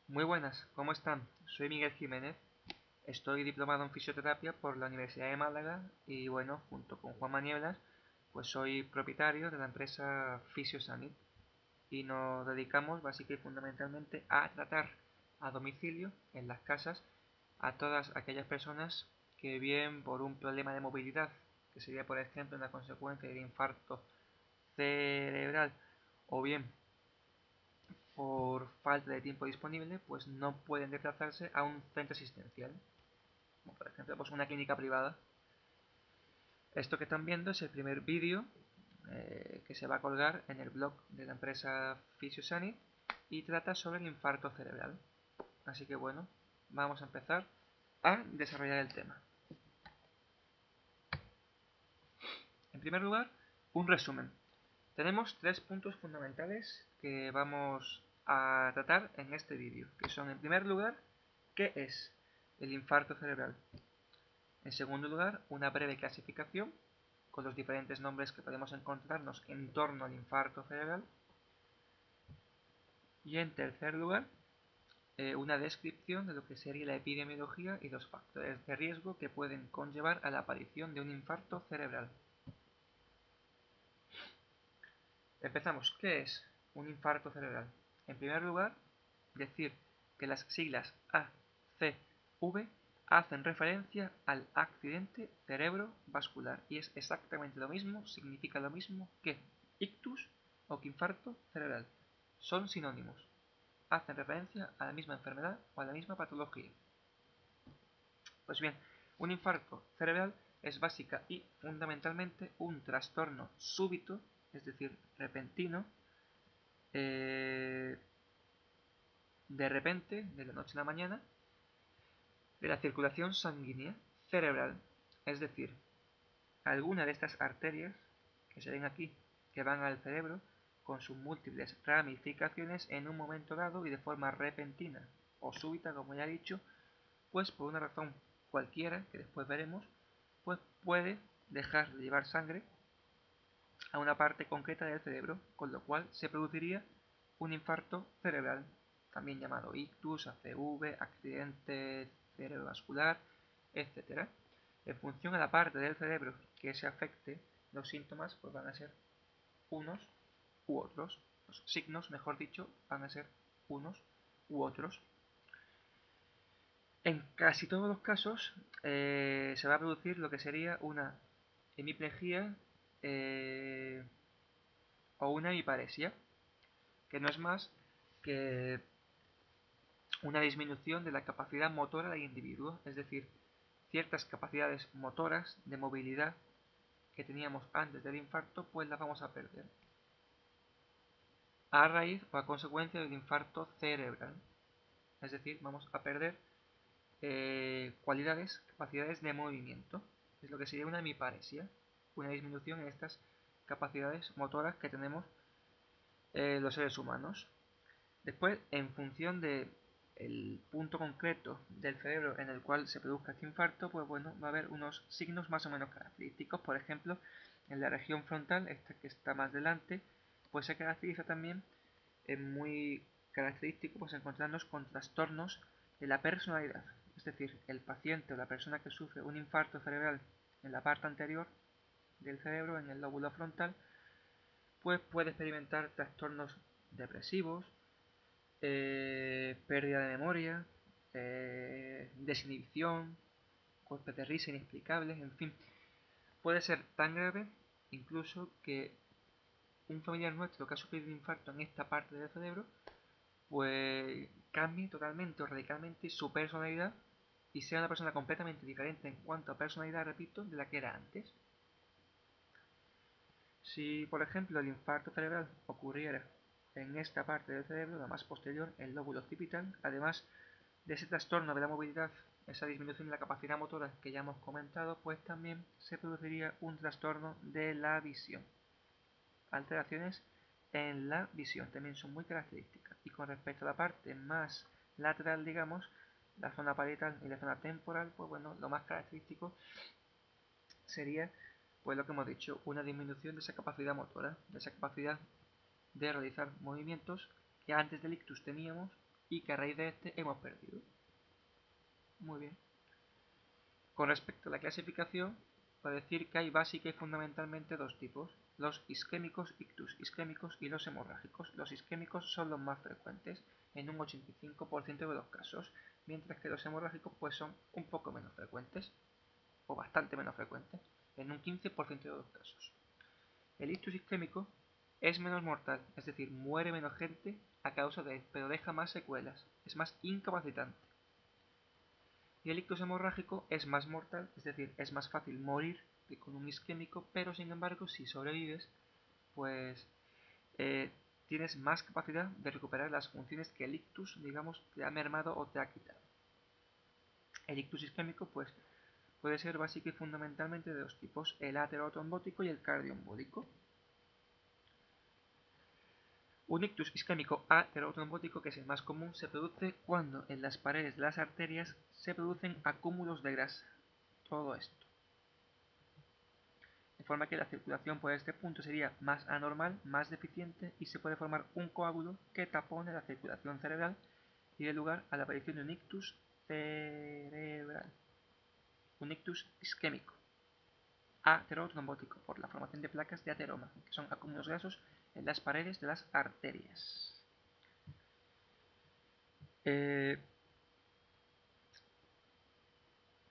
Muy buenas, ¿cómo están? Soy Miguel Jiménez, estoy diplomado en fisioterapia por la Universidad de Málaga y bueno, junto con Juan Manieblas, pues soy propietario de la empresa FisioSanit y nos dedicamos básicamente y fundamentalmente a tratar a domicilio en las casas a todas aquellas personas que bien por un problema de movilidad, que sería por ejemplo una consecuencia del infarto cerebral, o bien por falta de tiempo disponible, pues no pueden desplazarse a un centro asistencial, como por ejemplo pues una clínica privada. Esto que están viendo es el primer vídeo que se va a colgar en el blog de la empresa FisioSanit y trata sobre el infarto cerebral. Así que bueno, vamos a empezar a desarrollar el tema. En primer lugar, un resumen. Tenemos tres puntos fundamentales que vamos a tratar en este vídeo, que son en primer lugar, ¿qué es el infarto cerebral? En segundo lugar, una breve clasificación con los diferentes nombres que podemos encontrarnos en torno al infarto cerebral. Y en tercer lugar, una descripción de lo que sería la epidemiología y los factores de riesgo que pueden conllevar a la aparición de un infarto cerebral. Empezamos. ¿Qué es un infarto cerebral? En primer lugar, decir que las siglas ACV hacen referencia al accidente cerebrovascular y es exactamente lo mismo, significa lo mismo que ictus o que infarto cerebral. Son sinónimos, hacen referencia a la misma enfermedad o a la misma patología. Pues bien, un infarto cerebral es básica y fundamentalmente un trastorno súbito, es decir, repentino, de repente, de la noche a la mañana, de la circulación sanguínea cerebral, es decir, alguna de estas arterias que se ven aquí, que van al cerebro, con sus múltiples ramificaciones en un momento dado y de forma repentina o súbita, como ya he dicho, pues por una razón cualquiera, que después veremos, pues puede dejar de llevar sangre a una parte concreta del cerebro, con lo cual se produciría un infarto cerebral, también llamado ictus, ACV, accidente cerebrovascular, etc. En función a la parte del cerebro que se afecte, los síntomas pues van a ser unos u otros. Los signos, mejor dicho, van a ser unos u otros. En casi todos los casos se va a producir lo que sería una hemiplegia o una hemiparesia, que no es más que una disminución de la capacidad motora del individuo, es decir, ciertas capacidades motoras de movilidad que teníamos antes del infarto, pues las vamos a perder a raíz o a consecuencia del infarto cerebral. Es decir, vamos a perder capacidades de movimiento. Es lo que sería una hemiparesia, una disminución en estas capacidades motoras que tenemos los seres humanos. Después, en función de el punto concreto del cerebro en el cual se produzca este infarto, pues bueno, va a haber unos signos más o menos característicos. Por ejemplo, en la región frontal, esta que está más delante, pues se caracteriza también, es muy característico, pues encontrarnos con trastornos de la personalidad. Es decir, el paciente o la persona que sufre un infarto cerebral en la parte anterior del cerebro, en el lóbulo frontal, pues puede experimentar trastornos depresivos, pérdida de memoria, desinhibición, golpes de risa inexplicables, en fin. Puede ser tan grave incluso que un familiar nuestro que ha sufrido un infarto en esta parte del cerebro, pues cambie totalmente o radicalmente su personalidad y sea una persona completamente diferente en cuanto a personalidad, repito, de la que era antes. Si, por ejemplo, el infarto cerebral ocurriera en esta parte del cerebro, la más posterior, el lóbulo occipital, además de ese trastorno de la movilidad, esa disminución de la capacidad motora que ya hemos comentado, pues también se produciría un trastorno de la visión. Alteraciones en la visión también son muy características. Y con respecto a la parte más lateral, digamos, la zona parietal y la zona temporal, pues bueno, lo más característico sería, pues lo que hemos dicho, una disminución de esa capacidad motora, de esa capacidad de realizar movimientos que antes del ictus teníamos y que a raíz de este hemos perdido. Muy bien. Con respecto a la clasificación, puedo decir que hay básica y fundamentalmente dos tipos: los isquémicos, ictus isquémicos, y los hemorrágicos. Los isquémicos son los más frecuentes, en un 85% de los casos, mientras que los hemorrágicos pues son un poco menos frecuentes, o bastante menos frecuentes, en un 15% de los casos. El ictus isquémico es menos mortal, es decir, muere menos gente a causa de él, pero deja más secuelas, es más incapacitante. Y el ictus hemorrágico es más mortal, es decir, es más fácil morir que con un isquémico, pero sin embargo, si sobrevives, pues eh, tienes más capacidad de recuperar las funciones que el ictus, digamos, te ha mermado o te ha quitado. El ictus isquémico, pues, puede ser básico y fundamentalmente de dos tipos: el aterotrombótico y el cardioembólico. Un ictus isquémico aterotrombótico, que es el más común, se produce cuando en las paredes de las arterias se producen acúmulos de grasa. Todo esto. De forma que la circulación por este punto sería más anormal, más deficiente, y se puede formar un coágulo que tapone la circulación cerebral y dé lugar a la aparición de un ictus cerebral. Un ictus isquémico aterotrombótico, por la formación de placas de ateroma, que son acúmulos grasos en las paredes de las arterias.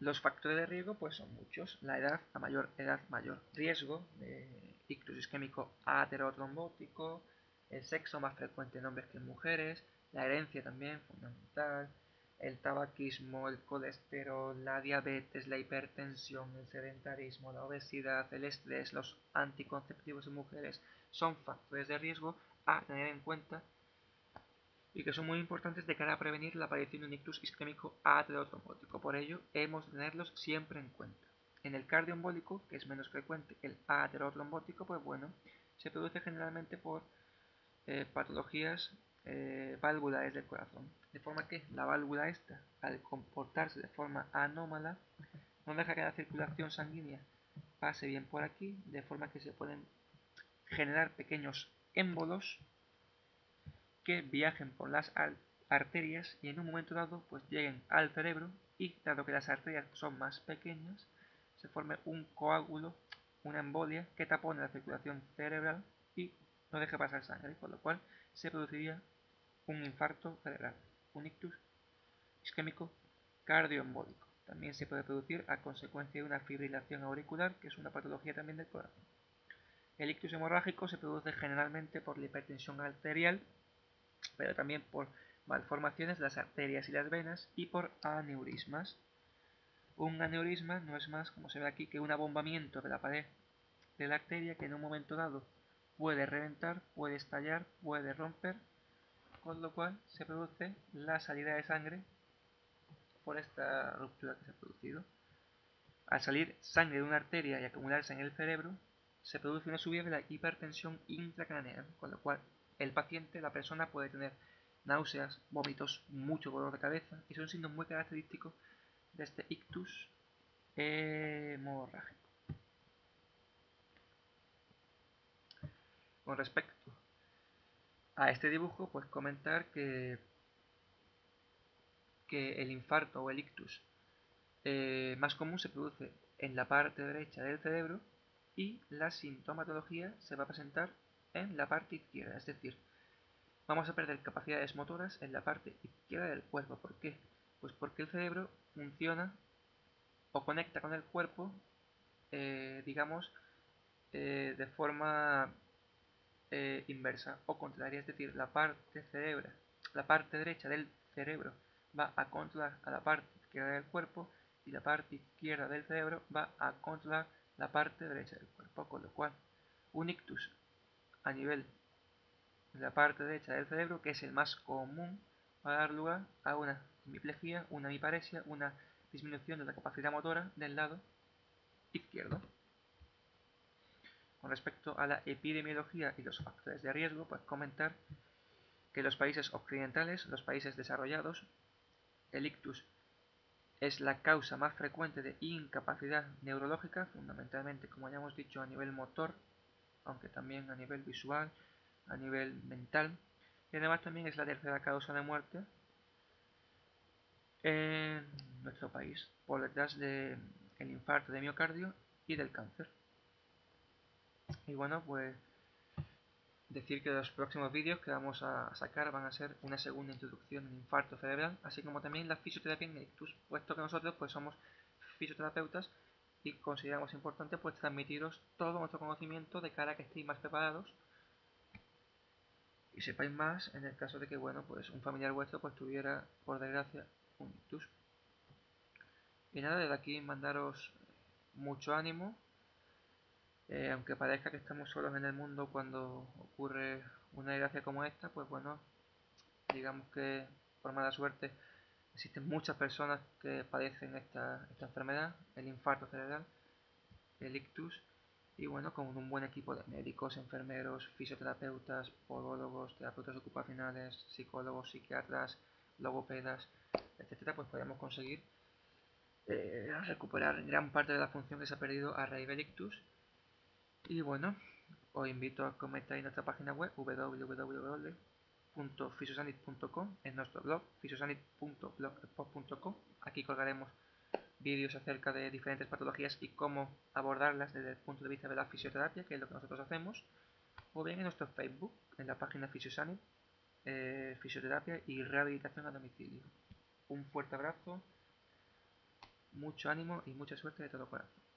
Los factores de riesgo pues son muchos. La edad: a mayor edad, mayor riesgo de ictus isquémico aterotrombótico. El sexo, más frecuente en hombres que en mujeres. La herencia también, fundamental. El tabaquismo, el colesterol, la diabetes, la hipertensión, el sedentarismo, la obesidad, el estrés, los anticonceptivos en mujeres son factores de riesgo a tener en cuenta y que son muy importantes de cara a prevenir la aparición de un ictus isquémico aterotrombótico. Por ello, hemos de tenerlos siempre en cuenta. En el cardioembólico, que es menos frecuente que el aterotrombótico, pues bueno, se produce generalmente por patologías valvulares del corazón. De forma que la válvula esta, al comportarse de forma anómala, no deja que la circulación sanguínea pase bien por aquí, de forma que se pueden generar pequeños émbolos que viajen por las arterias y en un momento dado pues lleguen al cerebro, y dado que las arterias son más pequeñas, se forme un coágulo, una embolia que tapone la circulación cerebral y no deje pasar sangre, con lo cual se produciría un infarto cerebral, un ictus isquémico cardioembólico. También se puede producir a consecuencia de una fibrilación auricular, que es una patología también del corazón. El ictus hemorrágico se produce generalmente por la hipertensión arterial, pero también por malformaciones de las arterias y las venas y por aneurismas. Un aneurisma no es más, como se ve aquí, que un abombamiento de la pared de la arteria que en un momento dado puede reventar, puede estallar, puede romper, con lo cual se produce la salida de sangre por esta ruptura que se ha producido. Al salir sangre de una arteria y acumularse en el cerebro, se produce una subida de la hipertensión intracraneal, con lo cual el paciente, la persona, puede tener náuseas, vómitos, mucho dolor de cabeza, y son signos muy característicos de este ictus hemorrágico. Con respecto a este dibujo, pues comentar que el infarto o el ictus más común se produce en la parte derecha del cerebro, y la sintomatología se va a presentar en la parte izquierda, es decir, vamos a perder capacidades motoras en la parte izquierda del cuerpo. ¿Por qué? Pues porque el cerebro funciona o conecta con el cuerpo, digamos, de forma inversa o contraria, es decir, la parte derecha del cerebro va a controlar a la parte izquierda del cuerpo, y la parte izquierda del cerebro va a controlar la parte derecha del cuerpo, con lo cual un ictus a nivel de la parte derecha del cerebro, que es el más común, va a dar lugar a una hemiplegia, una hemiparesia, una disminución de la capacidad motora del lado izquierdo. Con respecto a la epidemiología y los factores de riesgo, pues comentar que en los países occidentales, los países desarrollados, el ictus es la causa más frecuente de incapacidad neurológica, fundamentalmente, como ya hemos dicho, a nivel motor, aunque también a nivel visual, a nivel mental. Y además también es la tercera causa de muerte en nuestro país, por detrás del infarto de miocardio y del cáncer. Y bueno, pues decir que los próximos vídeos que vamos a sacar van a ser una segunda introducción en infarto cerebral, así como también la fisioterapia en ictus, puesto que nosotros pues somos fisioterapeutas y consideramos importante pues transmitiros todo nuestro conocimiento de cara a que estéis más preparados y sepáis más en el caso de que bueno pues un familiar vuestro pues tuviera por desgracia un ictus. Y nada, desde aquí mandaros mucho ánimo. Aunque parezca que estamos solos en el mundo cuando ocurre una desgracia como esta, pues bueno, digamos que por mala suerte existen muchas personas que padecen esta enfermedad, el infarto cerebral, el ictus, y bueno, con un buen equipo de médicos, enfermeros, fisioterapeutas, podólogos, terapeutas ocupacionales, psicólogos, psiquiatras, logopedas, etcétera, pues podemos conseguir recuperar gran parte de la función que se ha perdido a raíz del ictus. Y bueno, os invito a comentar en nuestra página web www.fisiosanit.com, en nuestro blog fisiosanit.blogspot.com. Aquí colgaremos vídeos acerca de diferentes patologías y cómo abordarlas desde el punto de vista de la fisioterapia, que es lo que nosotros hacemos, o bien en nuestro Facebook, en la página Fisiosanit, fisioterapia y rehabilitación a domicilio. Un fuerte abrazo, mucho ánimo y mucha suerte de todo corazón.